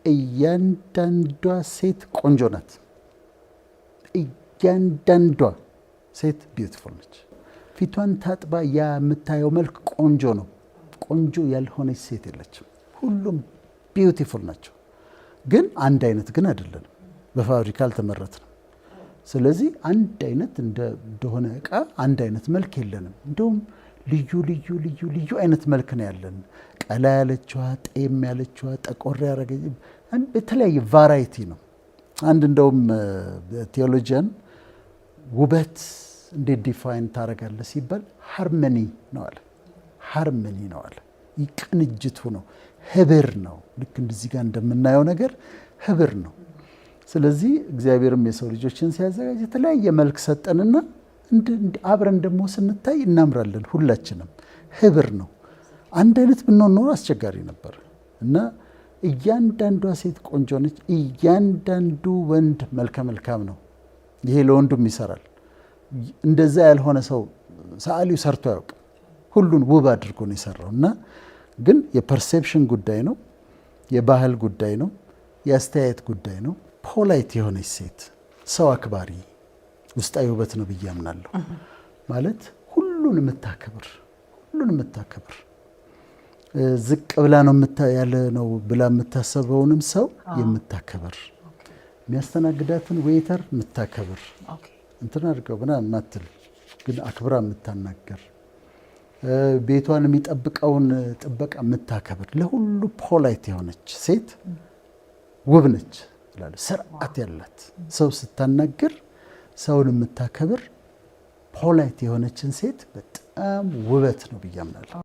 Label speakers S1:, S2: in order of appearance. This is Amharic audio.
S1: እያንዳንዷ ሴት ቆንጆ ናት። እያንዳንዷ ሴት ቢዩቲፉል ነች። ፊቷን ታጥባ ያ የምታየው መልክ ቆንጆ ነው። ቆንጆ ያልሆነች ሴት የለችም። ሁሉም ቢዩቲፉል ናቸው። ግን አንድ አይነት ግን አይደለንም። በፋብሪካ አልተመረትንም። ስለዚህ አንድ አይነት እንደሆነ እቃ አንድ አይነት መልክ የለንም። እንደውም ልዩ ልዩ ልዩ ልዩ አይነት መልክ ነው ያለን። ቀላ ያለችዋ፣ ጤም ያለችዋ፣ ጠቆር ያረገ የተለያየ ቫራይቲ ነው። አንድ እንደውም ቴዎሎጂያን ውበት እንዴት ዲፋይን ታደርጋለህ ሲባል ሃርመኒ ነው አለ። ሃርመኒ ነው አለ። ቅንጅቱ ነው፣ ህብር ነው። ልክ እንደዚህ ጋር እንደምናየው ነገር ህብር ነው። ስለዚህ እግዚአብሔርም የሰው ልጆችን ሲያዘጋጅ የተለያየ መልክ ሰጠንና አብረን ደግሞ ስንታይ እናምራለን። ሁላችንም ህብር ነው። አንድ አይነት ብንሆን ኖሮ አስቸጋሪ ነበር እና እያንዳንዷ ሴት ቆንጆ ነች። እያንዳንዱ ወንድ መልከ መልካም ነው። ይሄ ለወንዱም ይሰራል። እንደዛ ያልሆነ ሰው ሰዓሊው ሰርቶ አያውቅም። ሁሉን ውብ አድርጎ ነው የሰራው እና ግን የፐርሴፕሽን ጉዳይ ነው፣ የባህል ጉዳይ ነው፣ የአስተያየት ጉዳይ ነው። ፖላይት የሆነች ሴት ሰው አክባሪ ውስጣዊ ውበት ነው ብዬ አምናለሁ። ማለት ሁሉን የምታከብር ዝቅ ብላ ነው ያለ ነው ብላ የምታሰበውንም ሰው የምታከብር፣ የሚያስተናግዳትን ዌይተር የምታከብር፣ እንትን አድርገው ምናምን ማትል ግን አክብራ የምታናገር፣ ቤቷን የሚጠብቀውን ጥበቃ የምታከብር፣ ለሁሉ ፖላይት የሆነች ሴት ውብ ነች። ስርዓት ያላት ሰው ስታናገር ሰውን የምታከብር ፖላይት የሆነችን ሴት በጣም ውበት ነው ብዬ አምናለሁ።